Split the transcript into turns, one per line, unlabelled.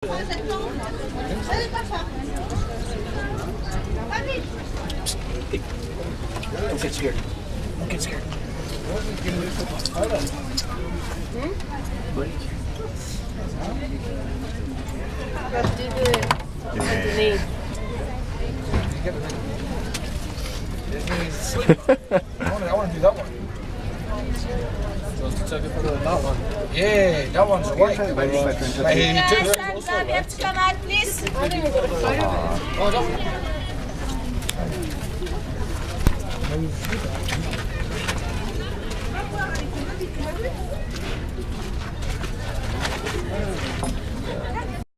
Don't get scared. Don't get scared.
Let's do the underneath.
I want to do that one. That one. Yeah, that one's white. Right here, you too.
Santa, we have to come out, please.
Oh, that one.